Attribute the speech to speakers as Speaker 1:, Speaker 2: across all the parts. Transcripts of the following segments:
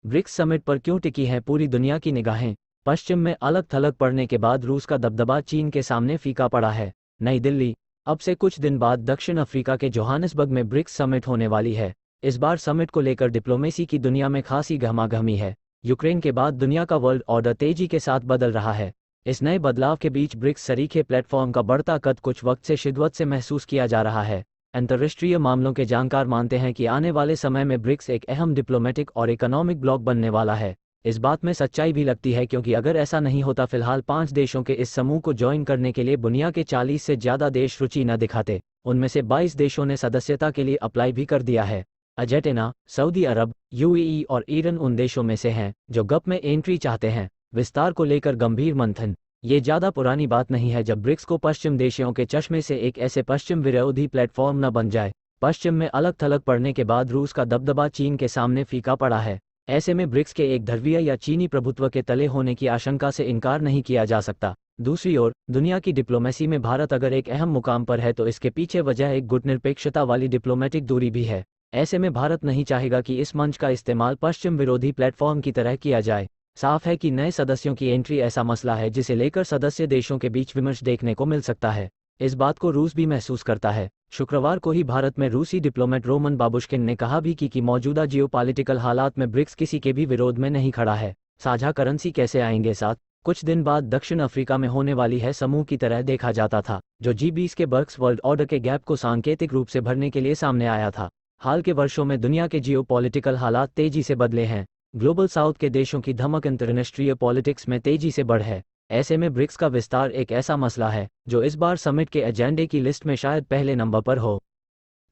Speaker 1: BRICS summit पर क्यों टिकी हैं पूरी दुनिया की निगाहें? पश्चिम में अलग थलग पड़ने के बाद रूस का दबदबा चीन के सामने फीका पड़ा है। नई दिल्ली। अब से कुछ दिन बाद दक्षिण अफ्रीका के जोहानिसबर्ग में ब्रिक्स समिट होने वाली है। इस बार समिट को लेकर डिप्लोमेसी की दुनिया में खासी गहमागहमी है। यूक्रेन के बाद दुनिया का वर्ल्ड ऑर्डर तेजी के साथ बदल रहा है। इस नए बदलाव के बीच ब्रिक्स सरीखे प्लेटफॉर्म का बढ़ता कद कुछ वक्त से शिद्दत से महसूस किया जा रहा है। अंतर्राष्ट्रीय मामलों के जानकार मानते हैं कि आने वाले समय में ब्रिक्स एक अहम डिप्लोमेटिक और इकोनॉमिक ब्लॉक बनने वाला है। इस बात में सच्चाई भी लगती है, क्योंकि अगर ऐसा नहीं होता फिलहाल 5 देशों के इस समूह को ज्वाइन करने के लिए दुनिया के 40 से ज़्यादा देश रुचि न दिखाते। उनमें से 22 देशों ने सदस्यता के लिए अप्लाई भी कर दिया है। अर्जेंटीना, सऊदी अरब, यूएई और ईरान उन देशों में से हैं जो गप में एंट्री चाहते हैं। विस्तार को लेकर गंभीर मंथन। ये ज़्यादा पुरानी बात नहीं है जब ब्रिक्स को पश्चिम देशों के चश्मे से एक ऐसे पश्चिम विरोधी प्लेटफॉर्म न बन जाए। पश्चिम में अलग थलग पड़ने के बाद रूस का दबदबा चीन के सामने फीका पड़ा है। ऐसे में ब्रिक्स के एक ध्रुवीय या चीनी प्रभुत्व के तले होने की आशंका से इनकार नहीं किया जा सकता। दूसरी ओर, दुनिया की डिप्लोमेसी में भारत अगर एक अहम मुकाम पर है तो इसके पीछे वजह एक गुटनिरपेक्षता वाली डिप्लोमेटिक दूरी भी है। ऐसे में भारत नहीं चाहेगा कि इस मंच का इस्तेमाल पश्चिम विरोधी प्लेटफॉर्म की तरह किया जाए। साफ है कि नए सदस्यों की एंट्री ऐसा मसला है जिसे लेकर सदस्य देशों के बीच विमर्श देखने को मिल सकता है। इस बात को रूस भी महसूस करता है। शुक्रवार को ही भारत में रूसी डिप्लोमेट रोमन बाबुश्किन ने कहा भी कि मौजूदा जियोपॉलिटिकल हालात में ब्रिक्स किसी के भी विरोध में नहीं खड़ा है। साझा करेंसी कैसे आएंगे साथ? कुछ दिन बाद दक्षिण अफ्रीका में होने वाली है समूह की तरह देखा जाता था, जो G20 के ब्रिक्स वर्ल्ड ऑर्डर के गैप को सांकेतिक रूप से भरने के लिए सामने आया था। हाल के वर्षों में दुनिया के जियोपॉलिटिकल हालात तेजी से बदले हैं। ग्लोबल साउथ के देशों की धमक अंतर्राष्ट्रीय पॉलिटिक्स में तेजी से बढ़ है। ऐसे में ब्रिक्स का विस्तार एक ऐसा मसला है जो इस बार समिट के एजेंडे की लिस्ट में शायद पहले नंबर पर हो।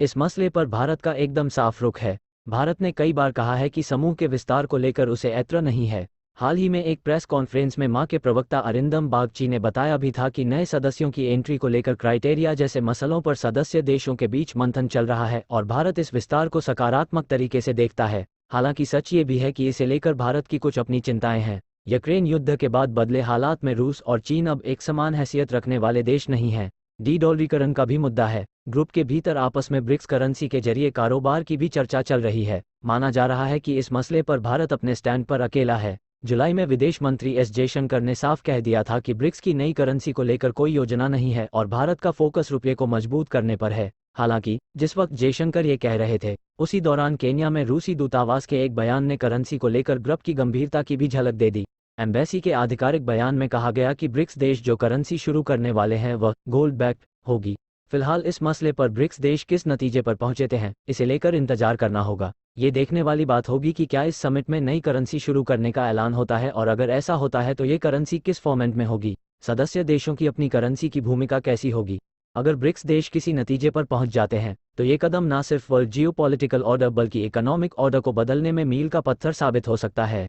Speaker 1: इस मसले पर भारत का एकदम साफ रुख है। भारत ने कई बार कहा है कि समूह के विस्तार को लेकर उसे ऐतराज नहीं है। हाल ही में एक प्रेस कॉन्फ्रेंस में मां के प्रवक्ता अरिंदम बागची ने बताया भी था कि नए सदस्यों की एंट्री को लेकर क्राइटेरिया जैसे मसलों पर सदस्य देशों के बीच मंथन चल रहा है और भारत इस विस्तार को सकारात्मक तरीके से देखता है। हालांकि सच ये भी है कि इसे लेकर भारत की कुछ अपनी चिंताएं हैं। यूक्रेन युद्ध के बाद बदले हालात में रूस और चीन अब एक समान हैसियत रखने वाले देश नहीं हैं। डॉलरीकरण का भी मुद्दा है। ग्रुप के भीतर आपस में ब्रिक्स करेंसी के जरिए कारोबार की भी चर्चा चल रही है। माना जा रहा है कि इस मसले पर भारत अपने स्टैंड पर अकेला है। जुलाई में विदेश मंत्री एस जयशंकर ने साफ कह दिया था कि ब्रिक्स की नई करेंसी को लेकर कोई योजना नहीं है और भारत का फोकस रुपये को मजबूत करने पर है। हालांकि जिस वक्त जयशंकर ये कह रहे थे, उसी दौरान केन्या में रूसी दूतावास के एक बयान ने करेंसी को लेकर ग्रुप की गंभीरता की भी झलक दे दी। एम्बेसी के आधिकारिक बयान में कहा गया कि ब्रिक्स देश जो करेंसी शुरू करने वाले हैं वह गोल्ड बैक्ड होगी। फिलहाल इस मसले पर ब्रिक्स देश किस नतीजे पर पहुंचते हैं, इसे लेकर इंतजार करना होगा। ये देखने वाली बात होगी कि क्या इस समिट में नई करेंसी शुरू करने का ऐलान होता है और अगर ऐसा होता है तो ये करेंसी किस फॉर्मेट में होगी। सदस्य देशों की अपनी करेंसी की भूमिका कैसी होगी। अगर ब्रिक्स देश किसी नतीजे पर पहुंच जाते हैं तो ये कदम ना सिर्फ वर्ल्ड जियोपॉलिटिकल ऑर्डर बल्कि इकोनॉमिक ऑर्डर को बदलने में मील का पत्थर साबित हो सकता है।